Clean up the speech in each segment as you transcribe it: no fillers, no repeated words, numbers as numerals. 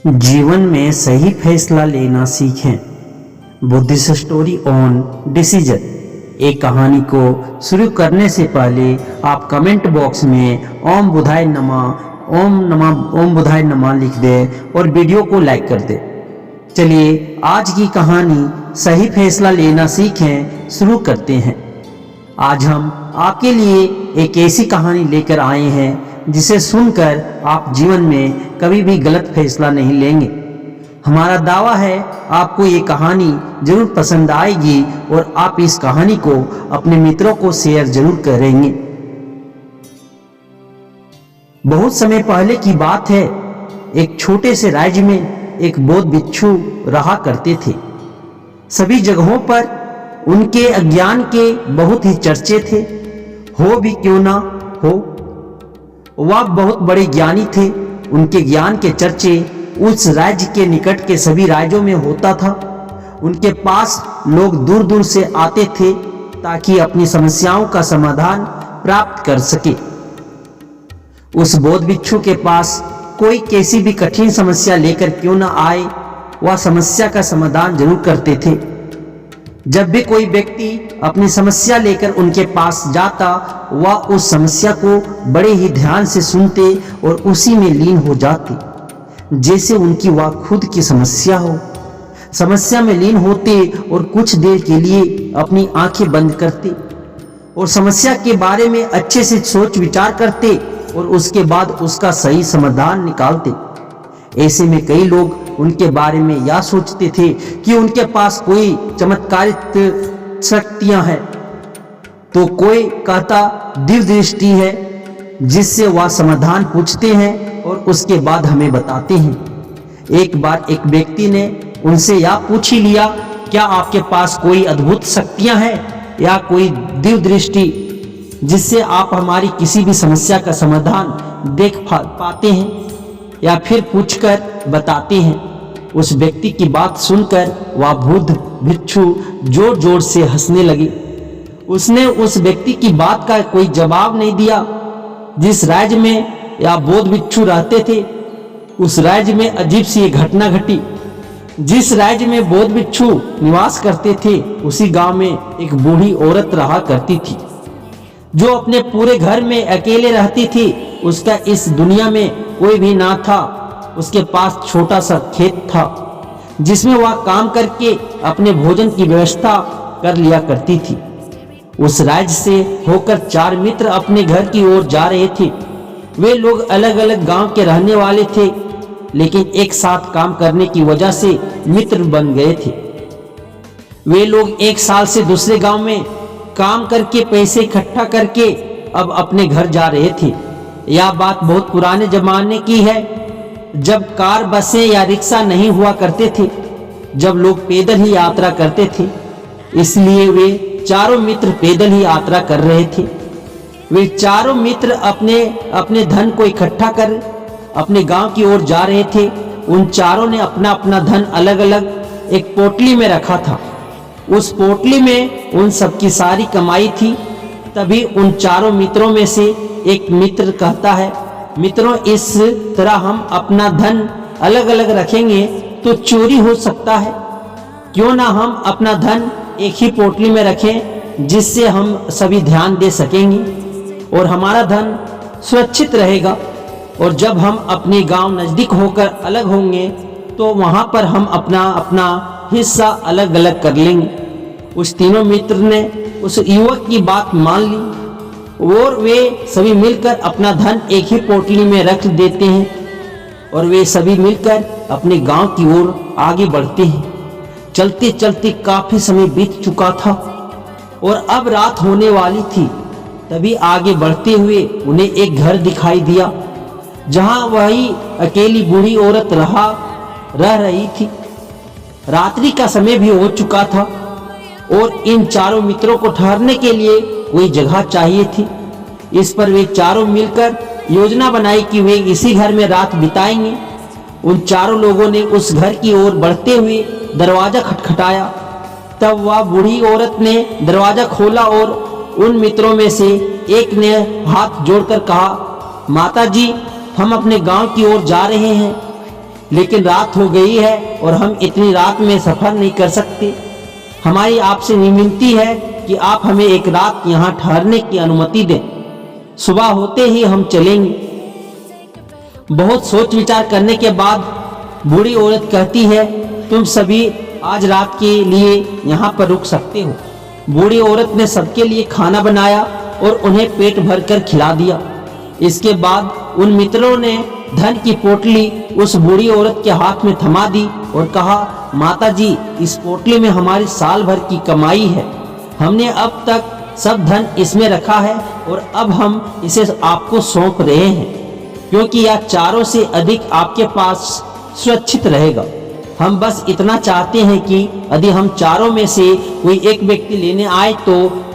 जीवन में सही फैसला लेना सीखें। Buddhist story on decision. एक कहानी को शुरू करने से पहले आप कमेंट बॉक्स में ओम बुधाय नमः ओम बुधाय नमः लिख दें और वीडियो को लाइक कर दें। चलिए आज की कहानी सही फैसला लेना सीखें शुरू करते हैं। आज हम आपके लिए एक ऐसी कहानी लेकर आए हैं जिसे सुनकर आप जीवन में कभी भी गलत फैसला नहीं लेंगे। हमारा दावा है आपको ये कहानी जरूर पसंद आएगी और आप इस कहानी को अपने मित्रों को शेयर जरूर करेंगे। बहुत समय पहले की बात है, एक छोटे से राज्य में एक बौद्ध भिक्षु रहा करते थे। सभी जगहों पर उनके अज्ञान के बहुत ही चर्चे थे। हो भी क्यों ना हो, वह बहुत बड़े ज्ञानी थे। उनके ज्ञान के चर्चे उस राज्य के निकट के सभी राज्यों में होता था। उनके पास लोग दूर दूर से आते थे ताकि अपनी समस्याओं का समाधान प्राप्त कर सके। उस बौद्ध भिक्षु के पास कोई कैसी भी कठिन समस्या लेकर क्यों न आए, वह समस्या का समाधान जरूर करते थे। जब भी कोई व्यक्ति अपनी समस्या लेकर उनके पास जाता, वह उस समस्या को बड़े ही ध्यान से सुनते और उसी में लीन हो जाते, जैसे उनकी वह खुद की समस्या हो। समस्या में लीन होते और कुछ देर के लिए अपनी आंखें बंद करते और समस्या के बारे में अच्छे से सोच विचार करते और उसके बाद उसका सही समाधान निकालते। ऐसे में कई लोग उनके बारे में यह सोचते थे कि उनके पास कोई चमत्कारिक शक्तियां हैं, तो कोई कहता दिव्य दृष्टि है जिससे वह समाधान पूछते हैं और उसके बाद हमें बताते हैं। एक बार एक व्यक्ति ने उनसे यह पूछ ही लिया, क्या आपके पास कोई अद्भुत शक्तियां हैं या कोई दिव्य दृष्टि जिससे आप हमारी किसी भी समस्या का समाधान देख पाते हैं या फिर पूछकर बताते हैं। उस व्यक्ति की बात सुनकर वह बुद्ध भिक्षु जोर जोर से हंसने लगे। उसने उस व्यक्ति की बात का कोई जवाब नहीं दिया। जिस राज्य में या बौद्ध भिक्षु रहते थे, उस राज्य में अजीब सी घटना घटी। जिस राज्य में बौद्ध भिक्षु निवास करते थे, उसी गांव में एक बूढ़ी औरत रहा करती थी, जो अपने पूरे घर में अकेले रहती थी। उसका इस दुनिया में कोई भी ना था। उसके पास छोटा सा खेत था जिसमें वह काम करके अपने भोजन की व्यवस्था कर लिया करती थी। उस राज्य से होकर 4 मित्र अपने घर की ओर जा रहे थे। वे लोग अलग अलग गांव के रहने वाले थे, लेकिन एक साथ काम करने की वजह से मित्र बन गए थे। वे लोग एक साल से दूसरे गांव में काम करके पैसे इकट्ठा करके अब अपने घर जा रहे थे। यह बात बहुत पुराने जमाने की है, जब कार, बसें या रिक्शा नहीं हुआ करते थे, जब लोग पैदल ही यात्रा करते थे। इसलिए वे चारों मित्र पैदल ही यात्रा कर रहे थे। वे चारों मित्र अपने अपने धन को इकट्ठा कर अपने गांव की ओर जा रहे थे। उन चारों ने अपना अपना धन अलग अलग एक पोटली में रखा था। उस पोटली में उन सबकी सारी कमाई थी। तभी उन चारों मित्रों में से एक मित्र कहता है, मित्रों, इस तरह हम अपना धन अलग अलग रखेंगे तो चोरी हो सकता है। क्यों ना हम अपना धन एक ही पोटली में रखें, जिससे हम सभी ध्यान दे सकेंगे और हमारा धन सुरक्षित रहेगा। और जब हम अपने गांव नजदीक होकर अलग होंगे तो वहां पर हम अपना अपना हिस्सा अलग अलग कर लेंगे। उस तीनों मित्र ने उस युवक की बात मान ली और वे सभी मिलकर अपना धन एक ही पोटली में रख देते हैं और वे सभी मिलकर अपने गांव की ओर आगे बढ़ते हैं। चलते चलते काफी समय बीत चुका था और अब रात होने वाली थी। तभी आगे बढ़ते हुए उन्हें एक घर दिखाई दिया, जहां वही अकेली बूढ़ी औरत रह रही थी। रात्रि का समय भी हो चुका था और इन चारों मित्रों को ठहरने के लिए कोई जगह चाहिए थी। इस पर वे चारों मिलकर योजना बनाई कि वे इसी घर में रात बिताएंगे। उन चारों लोगों ने उस घर की ओर बढ़ते हुए दरवाजा खटखटाया। तब वह बूढ़ी औरत ने दरवाजा खोला और उन मित्रों में से एक ने हाथ जोड़कर कहा, माता जी, हम अपने गांव की ओर जा रहे हैं। लेकिन रात हो गई है और हम इतनी रात में सफर नहीं कर सकते। हमारी आपसे विनती है कि आप हमें एक रात यहाँ ठहरने की अनुमति दें। सुबह होते ही हम चलेंगे। बहुत सोच विचार करने के बाद बूढ़ी औरत कहती है, तुम सभी आज रात के लिए यहाँ पर रुक सकते हो। बूढ़ी औरत ने सबके लिए खाना बनाया और उन्हें पेट भरकर खिला दिया। इसके बाद उन मित्रों ने धन की पोटली उस बूढ़ी औरत के हाथ में थमा दी और कहा, माता जी, इस पोटली में हमारी साल भर की कमाई है। हमने अब तक सब धन इसमें रखा है और अब हम इसे आपको सौंप रहे हैं, क्योंकि यह चारों से अधिक आपके पास सुरक्षित रहेगा। हम बस इतना चाहते हैं कि यदि हम चारों में से कोई एक व्यक्ति लेने आए तो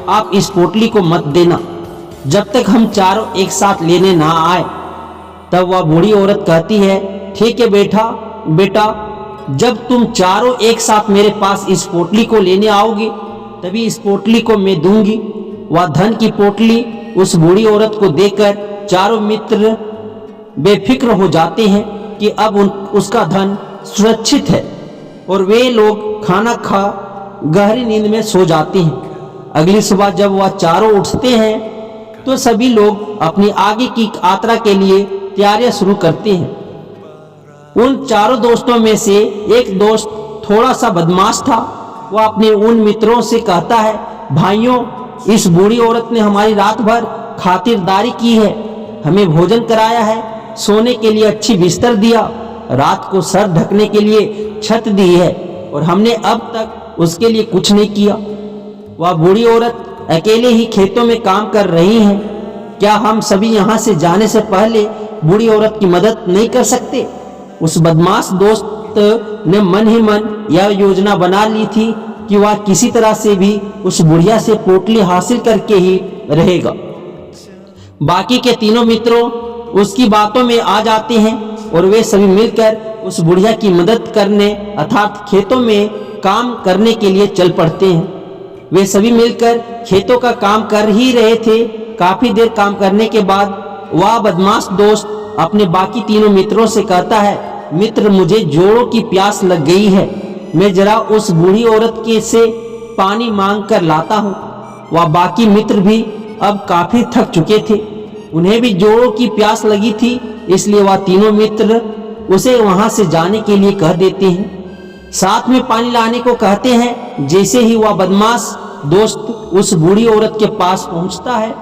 आप इस पोटली को मत देना, जब तक हम चारों एक साथ लेने ना आए। तब वह बूढ़ी औरत कहती है, ठीक है बेटा, जब तुम चारों एक साथ मेरे पास इस पोटली को लेने आओगे तभी इस पोटली को मैं दूंगी। वह धन की पोटली उस बूढ़ी औरत को देकर चारों मित्र बेफिक्र हो जाते हैं कि अब उसका धन सुरक्षित है और वे लोग खाना खा गहरी नींद में सो जाते हैं। अगली सुबह जब वह चारों उठते हैं तो सभी लोग अपनी आगे की यात्रा के लिए तैयारियां शुरू करते हैं। उन चारों दोस्तों में से एक दोस्त थोड़ा सा बदमाश था। वह अपने उन मित्रों से कहता है, भाइयों, इस बूढ़ी औरत ने हमारी रात भर खातिरदारी की है, हमें भोजन कराया है, सोने के लिए अच्छी बिस्तर दिया, रात को सर ढकने के लिए छत दी है और हमने अब तक उसके लिए कुछ नहीं किया। वह बूढ़ी औरत अकेले ही खेतों में काम कर रही है। क्या हम सभी यहाँ से जाने से पहले बूढ़ी औरत की मदद नहीं कर सकते? उस बदमाश दोस्त ने मन ही मन यह योजना बना ली थी कि वह किसी तरह से भी उस बुढ़िया से पोटली हासिल करके ही रहेगा। बाकी के तीनों मित्रों उसकी बातों में आ जाते हैं और वे सभी मिलकर उस बुढ़िया की मदद करने अर्थात खेतों में काम करने के लिए चल पड़ते हैं। वे सभी मिलकर खेतों का काम कर ही रहे थे। काफी देर काम करने के बाद वह बदमाश दोस्त अपने बाकी तीनों मित्रों से कहता है, मित्र, मुझे जोड़ों की प्यास लग गई है, मैं जरा उस बूढ़ी औरत के से पानी मांग कर लाता हूँ। वह बाकी मित्र भी अब काफी थक चुके थे, उन्हें भी जोड़ों की प्यास लगी थी, इसलिए वह तीनों मित्र उसे वहां से जाने के लिए कह देते हैं। साथ में पानी लाने को कहते हैं। जैसे ही वह बदमाश दोस्त उस बूढ़ी औरत के पास पहुंचता है,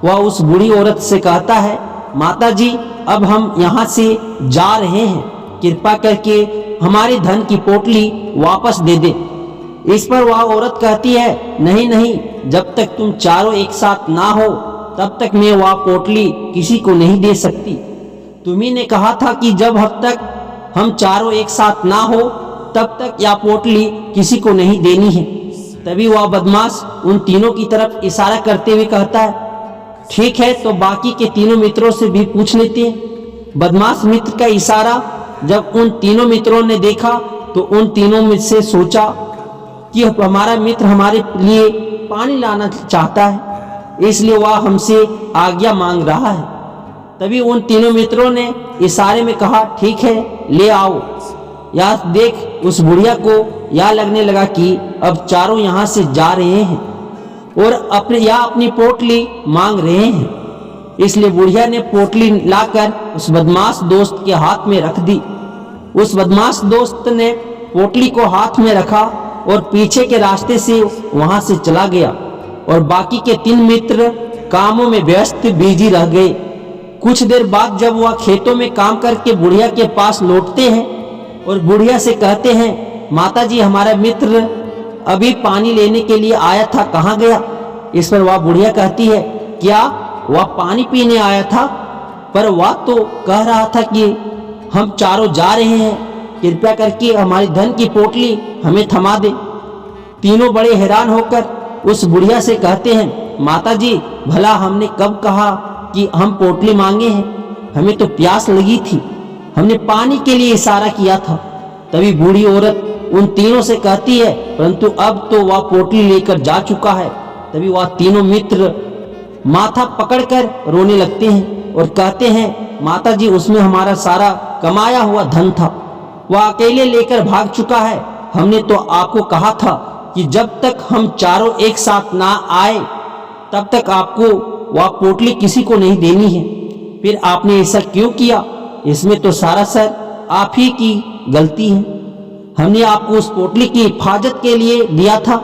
वह उस बूढ़ी औरत से कहता है, माता जी, अब हम यहाँ से जा रहे हैं, कृपा करके हमारे धन की पोटली वापस दे दे। इस पर वह औरत कहती है, नहीं नहीं, जब तक तुम चारों एक साथ ना हो तब तक मैं वह पोटली किसी को नहीं दे सकती। तुम्ही ने कहा था कि जब तक हम चारों एक साथ ना हो तब तक यह पोटली किसी को नहीं देनी है। तभी वह बदमाश उन तीनों की तरफ इशारा करते हुए कहता है, ठीक है, तो बाकी के तीनों मित्रों से भी पूछ लेते हैं। बदमाश मित्र का इशारा जब उन तीनों मित्रों ने देखा तो उन तीनों में से सोचा कि हमारा मित्र हमारे लिए पानी लाना चाहता है, इसलिए वह हमसे आज्ञा मांग रहा है। तभी उन तीनों मित्रों ने इशारे में कहा, ठीक है, ले आओ। यह देख उस बुढ़िया को यह लगने लगा कि अब चारों यहाँ से जा रहे हैं और अपनी पोटली मांग रहे हैं, इसलिए बुढ़िया ने पोटली लाकर उस बदमाश दोस्त के हाथ में रख दी। उस बदमाश दोस्त ने पोटली को हाथ में रखा और पीछे के रास्ते से वहां से चला गया और बाकी के तीन मित्र कामों में व्यस्त बिजी रह गए। कुछ देर बाद जब वह खेतों में काम करके बुढ़िया के पास लौटते हैं और बुढ़िया से कहते हैं, माता जी, हमारा मित्र अभी पानी लेने के लिए आया था, कहाँ गया? इस पर वह बुढ़िया कहती है, क्या वह पानी पीने आया था? पर वह तो कह रहा था कि हम चारों जा रहे हैं, कृपया करके हमारी धन की पोटली हमें थमा दे। तीनों बड़े हैरान होकर उस बुढ़िया से कहते हैं, माता जी, भला हमने कब कहा कि हम पोटली मांगे हैं? हमें तो प्यास लगी थी, हमने पानी के लिए इशारा किया था। तभी बूढ़ी औरत उन तीनों से कहती है, परंतु अब तो वह पोटली लेकर जा चुका है। तभी वह तीनों मित्र माथा पकड़कर रोने लगते हैं और कहते हैं, माता जी, उसमें हमारा सारा कमाया हुआ धन था, वह अकेले लेकर भाग चुका है। हमने तो आपको कहा था कि जब तक हम चारों एक साथ ना आए तब तक आपको वह पोटली किसी को नहीं देनी है। फिर आपने ऐसा क्यों किया? इसमें तो सारा सर आप ही की गलती है। हमने आपको उस पोटली की हिफाजत के लिए दिया था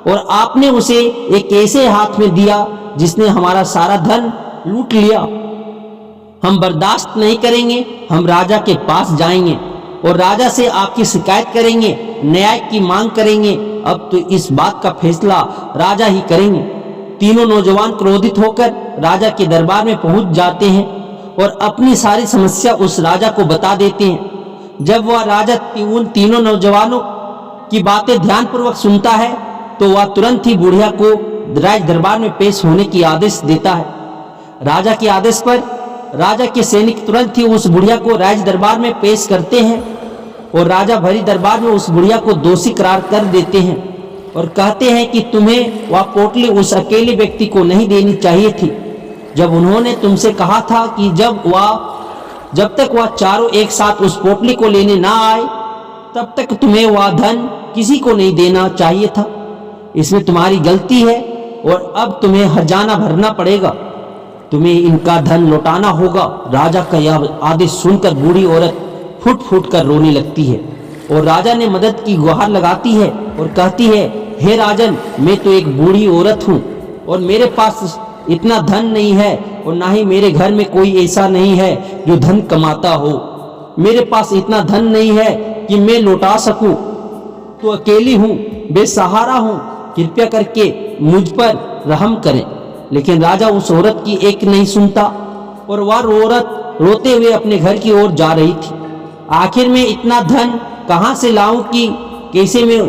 और आपने उसे एक ऐसे हाथ में दिया जिसने हमारा सारा धन लूट लिया। हम बर्दाश्त नहीं करेंगे। हम राजा के पास जाएंगे और राजा से आपकी शिकायत करेंगे, न्याय की मांग करेंगे। अब तो इस बात का फैसला राजा ही करेंगे। तीनों नौजवान क्रोधित होकर राजा के दरबार में पहुंच जाते हैं और अपनी सारी समस्या उस राजा को बता देते हैं। जब वह राजा उन तीनों नौजवानों की बातें ध्यानपूर्वक सुनता है तो वह तुरंत ही बुढ़िया को राज दरबार में पेश होने की आदेश देता है। राजा के आदेश पर राजा के सैनिक तुरंत ही उस बुढ़िया को राज दरबार में पेश करते हैं और राजा भरी दरबार में उस बुढ़िया को दोषी करार कर देते हैं और कहते हैं कि तुम्हें वह पोटली उस अकेले व्यक्ति को नहीं देनी चाहिए थी। जब उन्होंने तुमसे कहा था कि जब तक वह चारों एक साथ उस पोटली को लेने ना आए तब तक तुम्हें वह धन किसी को नहीं देना चाहिए था। इसमें तुम्हारी गलती है और अब तुम्हें हर्जाना भरना पड़ेगा। तुम्हें इनका धन लौटाना होगा। राजा का यह आदेश सुनकर बूढ़ी औरत फुट फुट कर रोने लगती है और राजा ने मदद की गुहार लगाती है और कहती है, हे राजन, मैं तो एक बूढ़ी औरत हूँ और मेरे पास इतना धन नहीं है और ना ही मेरे घर में कोई ऐसा नहीं है जो धन कमाता हो। मेरे पास इतना धन नहीं है कि मैं लौटा सकूं। तो अकेली हूँ, बेसहारा हूँ, कृपया करके मुझ पर रहम करें। लेकिन राजा उस औरत की एक नहीं सुनता और वह औरत रोते हुए अपने घर की ओर जा रही थी। आखिर में इतना धन कहाँ से लाऊं कि कैसे मैं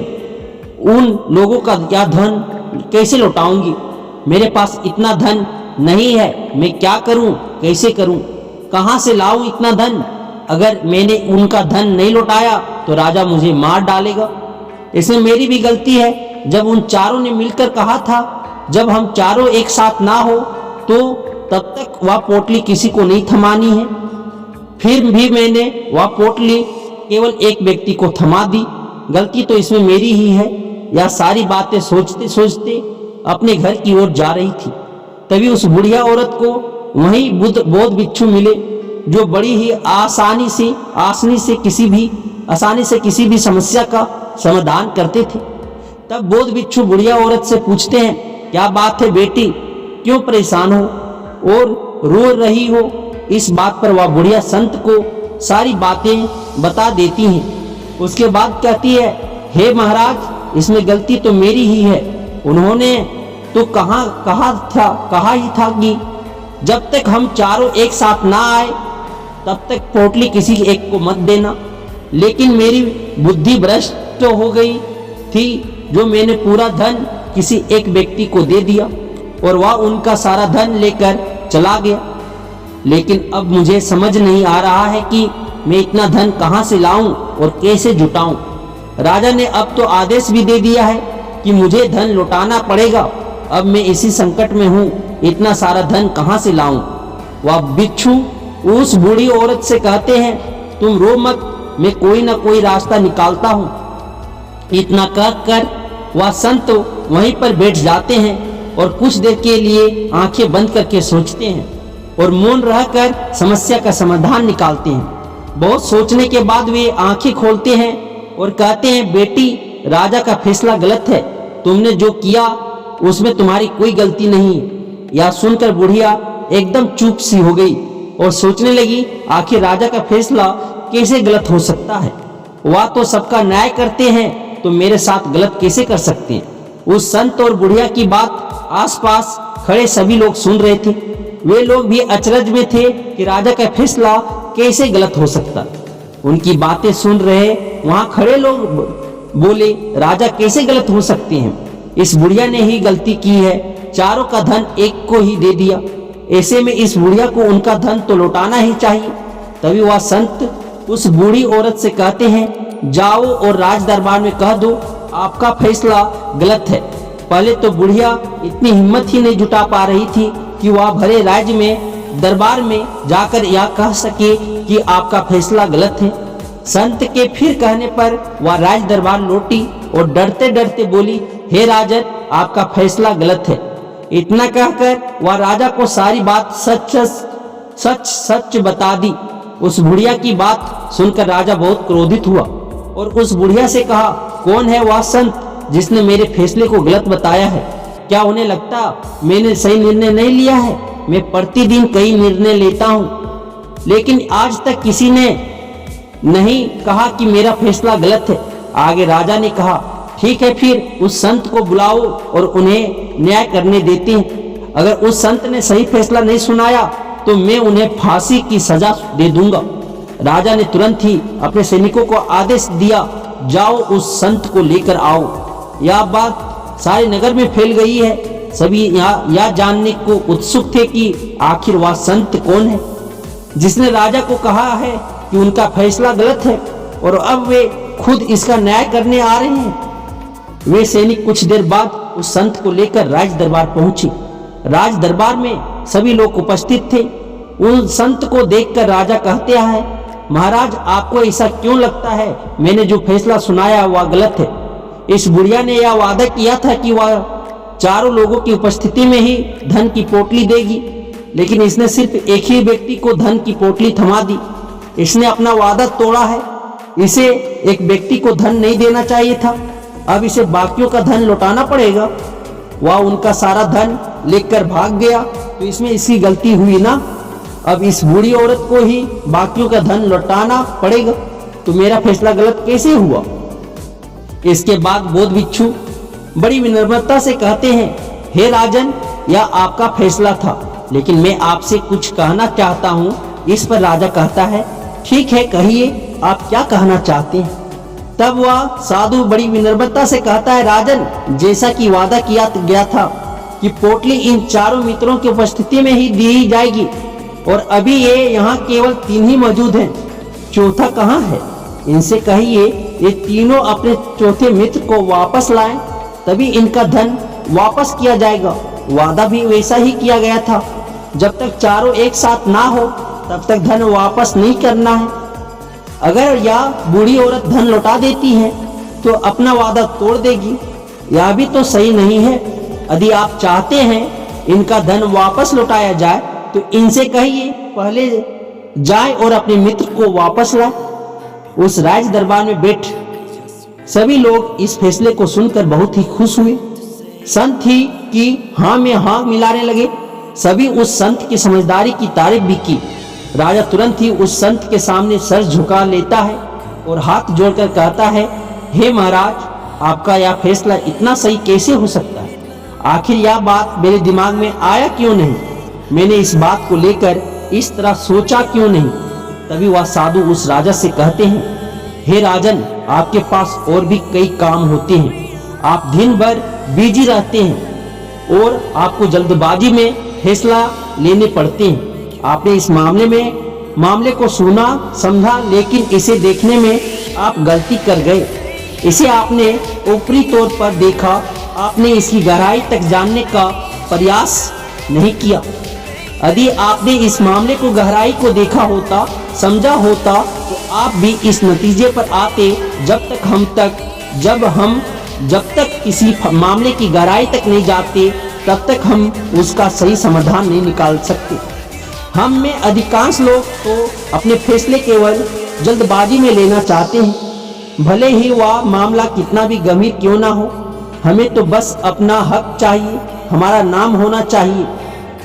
उन लोगों का या धन कैसे लौटाऊंगी? मेरे पास इतना धन नहीं है। मैं क्या करूं, कैसे करूं, कहाँ से लाऊं इतना धन? अगर मैंने उनका धन नहीं लौटाया तो राजा मुझे मार डालेगा। इसमें मेरी भी गलती है। जब उन चारों ने मिलकर कहा था जब हम चारों एक साथ ना हो तो तब तक वह पोटली किसी को नहीं थमानी है। फिर भी मैंने वह पोटली केवल एक व्यक्ति को थमा दी। गलती तो इसमें मेरी ही है। यह सारी बातें सोचते सोचते अपने घर की ओर जा रही थी। तभी उस बुढ़िया औरत को वहीं बोध बिच्छू मिले जो बड़ी ही आसानी से किसी भी समस्या का समाधान करते थे। तब बोध बिच्छू बुढ़िया औरत से पूछते हैं, क्या बात है बेटी, क्यों परेशान हो और रो रही हो? इस बात पर वह बुढ़िया संत को सारी बातें बता देती हैं। उसके बाद कहती है, हे महाराज, इसमें गलती तो मेरी ही है। उन्होंने तो कहा ही था कि जब तक हम चारों एक साथ ना आए तब तक पोटली किसी एक को मत देना। लेकिन मेरी बुद्धि भ्रष्ट हो गई थी जो मैंने पूरा धन किसी एक व्यक्ति को दे दिया और वह उनका सारा धन लेकर चला गया। लेकिन अब मुझे समझ नहीं आ रहा है कि मैं इतना धन कहाँ से लाऊं और कैसे जुटाऊं। राजा ने अब तो आदेश भी दे दिया है कि मुझे धन लौटाना पड़ेगा। अब मैं इसी संकट में हूँ, इतना सारा धन कहाँ से लाऊं? वह बिच्छू उस बूढ़ी औरत से कहते हैं, तुम रो मत, मैं कोई ना कोई रास्ता निकालता हूँ। इतना कहकर वह संत वहीं पर बैठ जाते हैं और कुछ देर के लिए आंखें बंद करके सोचते हैं और मौन रहकर समस्या का समाधान निकालते हैं। बहुत सोचने के बाद वे आंखें खोलते हैं और कहते हैं, बेटी, राजा का फैसला गलत है। तुमने जो किया उसमें तुम्हारी कोई गलती नहीं। यह सुनकर बुढ़िया एकदम चुप सी हो गई और सोचने लगी, आखिर राजा का फैसला कैसे गलत हो सकता है? वह तो सबका न्याय करते हैं, तो मेरे साथ गलत कैसे कर सकते हैं? उस संत और बुढ़िया की बात आसपास खड़े सभी लोग सुन रहे थे। वे लोग भी अचरज में थे कि राजा का फैसला कैसे गलत हो सकता। उनकी बातें सुन रहे वहां खड़े लोग बोले, राजा कैसे गलत हो सकते हैं? इस बुढ़िया ने ही गलती की है, चारों का धन एक को ही दे दिया। ऐसे में इस बुढ़िया को उनका धन तो लौटाना ही चाहिए। तभी वह संत उस बूढ़ी औरत से कहते हैं, जाओ और राज दरबार में कह दो आपका फैसला गलत है। पहले तो बुढ़िया इतनी हिम्मत ही नहीं जुटा पा रही थी कि वह भरे राज्य में दरबार में जाकर यह कह सके कि आपका फैसला गलत है। संत के फिर कहने पर वह राज दरबार लौटी और डरते डरते बोली, हे राजन, आपका फैसला गलत है। इतना कहकर वह राजा को सारी बात सच सच बता दी। उस बुढ़िया की बात सुनकर राजा बहुत क्रोधित हुआ और उस बुढ़िया से कहा, कौन है वह संत जिसने मेरे फैसले को गलत बताया है? क्या उन्हें लगता मैंने सही निर्णय नहीं लिया है? मैं प्रतिदिन कई निर्णय लेता हूँ, लेकिन आज तक किसी ने नहीं कहा कि मेरा फैसला गलत है। आगे राजा ने कहा, ठीक है, फिर उस संत को बुलाओ और उन्हें न्याय करने देते हैं। अगर उस संत ने सही फैसला नहीं सुनाया तो मैं उन्हें फांसी की सजा दे दूंगा। राजा ने तुरंत ही अपने सैनिकों को आदेश दिया, जाओ उस संत को लेकर आओ। यह बात सारे नगर में फैल गई है। सभी यह जानने को उत्सुक थे कि आखिर वह संत कौन है जिसने राजा को कहा है कि उनका फैसला गलत है और अब वे खुद इसका न्याय करने आ रहे हैं। वे सैनिक कुछ देर बाद उस संत को लेकर राज दरबार पहुंचे। राज दरबार में सभी लोग उपस्थित थे। उन संत को देखकर राजा कहते हैं, महाराज, आपको ऐसा क्यों लगता है? मैंने जो फैसला सुनाया वह गलत है। इस बुढ़िया ने यह वादा किया था कि वह चारों लोगों की उपस्थिति में ही धन की पोटली देगी, लेकिन इसने सिर्फ एक ही व्यक्ति को धन की पोटली थमा दी। इसने अपना वादा तोड़ा है। इसे एक व्यक्ति को धन नहीं देना चाहिए था, अब इसे बाकियों का धन लौटाना पड़ेगा। वह उनका सारा धन लेकर भाग गया तो इसमें इसकी गलती हुई ना। अब इस बूढ़ी औरत को ही बाकियों का धन लौटाना पड़ेगा, तो मेरा फैसला गलत कैसे हुआ? इसके बाद बोध भिक्षु बड़ी विनम्रता से कहते हैं, हे राजन, यह आपका फैसला था, लेकिन मैं आपसे कुछ कहना चाहता हूँ। इस पर राजा कहता है, ठीक है, कहिए, आप क्या कहना चाहते हैं? तब वह साधु बड़ी विनम्रता से कहता है, राजन, जैसा कि वादा किया गया था कि पोटली इन चारों मित्रों की उपस्थिति में ही दी जाएगी, और अभी ये यहाँ केवल 3 ही मौजूद हैं, चौथा कहाँ है? इनसे कहिए ये तीनों अपने चौथे मित्र को वापस लाएं, तभी इनका धन वापस किया जाएगा। वादा भी वैसा ही किया गया था, जब तक चारों एक साथ ना हो तब तक धन वापस नहीं करना है। अगर यह बूढ़ी औरत धन लौटा देती है तो अपना वादा तोड़ देगी। यह भी तो सही नहीं है। यदि आप चाहते हैं इनका धन वापस लौटाया जाए तो इनसे कहिए पहले जाए और अपने मित्र को वापस लाए। उस राज दरबार में बैठ सभी लोग इस फैसले को सुनकर बहुत ही खुश हुए। संत ही की हाँ में हाँ मिलाने लगे। सभी उस संत की समझदारी की तारीफ भी की। राजा तुरंत ही उस संत के सामने सर झुका लेता है और हाथ जोड़कर कहता है, हे महाराज, आपका यह फैसला इतना सही कैसे हो सकता है? आखिर यह बात मेरे दिमाग में आया क्यों नहीं? मैंने इस बात को लेकर इस तरह सोचा क्यों नहीं? तभी वह साधु उस राजा से कहते हैं, हे राजन, आपके पास और भी कई काम होते हैं। आप दिन भर बिजी रहते हैं और आपको जल्दबाजी में फैसला लेने पड़ते हैं। आपने इस मामले को सुना समझा, लेकिन इसे देखने में आप गलती कर गए। इसे आपने ऊपरी तौर पर देखा, आपने इसकी गहराई तक जानने का प्रयास नहीं किया। यदि आपने इस मामले को गहराई को देखा होता, समझा होता, तो आप भी इस नतीजे पर आते। जब तक किसी मामले की गहराई तक नहीं जाते, तब तक हम उसका सही समाधान नहीं निकाल सकते। हम में अधिकांश लोग तो अपने फैसले केवल जल्दबाजी में लेना चाहते हैं, भले ही वह मामला कितना भी गंभीर क्यों ना हो। हमें तो बस अपना हक चाहिए, हमारा नाम होना चाहिए,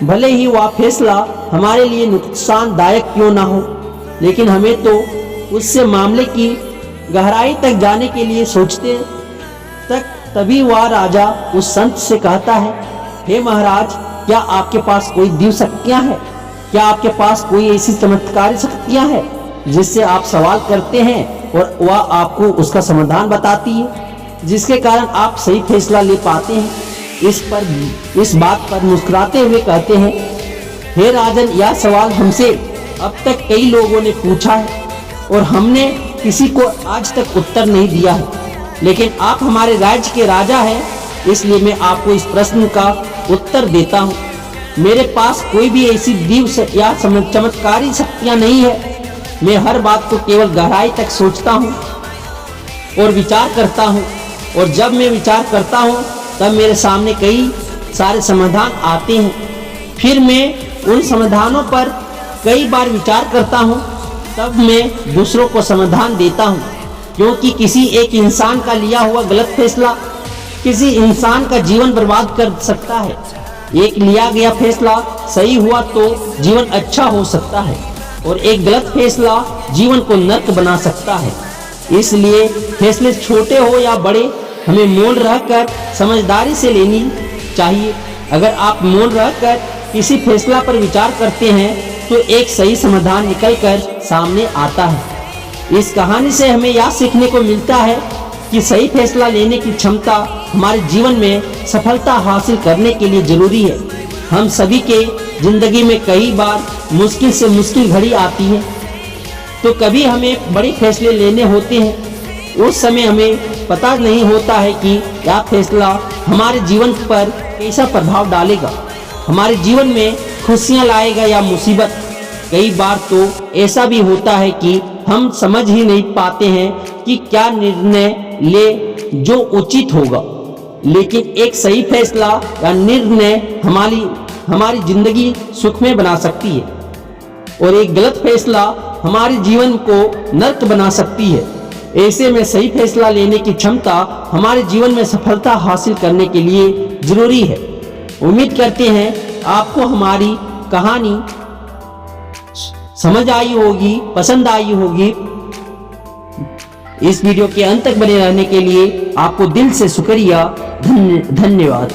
भले ही वह फैसला हमारे लिए नुकसानदायक क्यों ना हो। लेकिन हमें तो उससे मामले की गहराई तक जाने के लिए सोचते तक। तभी वह राजा उस संत से कहता है, हे महाराज, क्या आपके पास कोई दिव्य शक्तियां हैं? क्या आपके पास कोई ऐसी चमत्कारी शक्तियां हैं जिससे आप सवाल करते हैं और वह आपको उसका समाधान बताती है, जिसके कारण आप सही फैसला ले पाते हैं? इस बात पर मुस्कुराते हुए कहते हैं, हे राजन, यह सवाल हमसे अब तक कई लोगों ने पूछा है और हमने किसी को आज तक उत्तर नहीं दिया है, लेकिन आप हमारे राज्य के राजा हैं, इसलिए मैं आपको इस प्रश्न का उत्तर देता हूँ। मेरे पास कोई भी ऐसी दिव्य या चमत्कारी शक्तियाँ नहीं है मैं हर बात को केवल गहराई तक सोचता हूँ और विचार करता हूँ, और जब मैं विचार करता हूँ तब मेरे सामने कई सारे समाधान आते हैं। फिर मैं उन समाधानों पर कई बार विचार करता हूँ, तब मैं दूसरों को समाधान देता हूँ, क्योंकि किसी एक इंसान का लिया हुआ गलत फैसला किसी इंसान का जीवन बर्बाद कर सकता है। एक लिया गया फैसला सही हुआ तो जीवन अच्छा हो सकता है, और एक गलत फैसला जीवन को नर्क बना सकता है। इसलिए फैसले छोटे हो या बड़े, हमें मौन रहकर समझदारी से लेनी चाहिए। अगर आप मौन रहकर किसी फैसला पर विचार करते हैं तो एक सही समाधान निकलकर सामने आता है। इस कहानी से हमें यह सीखने को मिलता है कि सही फैसला लेने की क्षमता हमारे जीवन में सफलता हासिल करने के लिए जरूरी है। हम सभी के जिंदगी में कई बार मुश्किल से मुश्किल घड़ी आती है, तो कभी हमें बड़े फैसले लेने होते हैं। उस समय हमें पता नहीं होता है कि यह फैसला हमारे जीवन पर कैसा प्रभाव डालेगा, हमारे जीवन में खुशियां लाएगा या मुसीबत। कई बार तो ऐसा भी होता है कि हम समझ ही नहीं पाते हैं कि क्या निर्णय ले जो उचित होगा, लेकिन एक सही फैसला या निर्णय हमारी जिंदगी सुखमय बना सकती है, और एक गलत फैसला हमारे जीवन को नर्क बना सकती है। ऐसे में सही फैसला लेने की क्षमता हमारे जीवन में सफलता हासिल करने के लिए जरूरी है। उम्मीद करते हैं आपको हमारी कहानी समझ आई होगी, पसंद आई होगी। इस वीडियो के अंत तक बने रहने के लिए आपको दिल से शुक्रिया, धन्यवाद।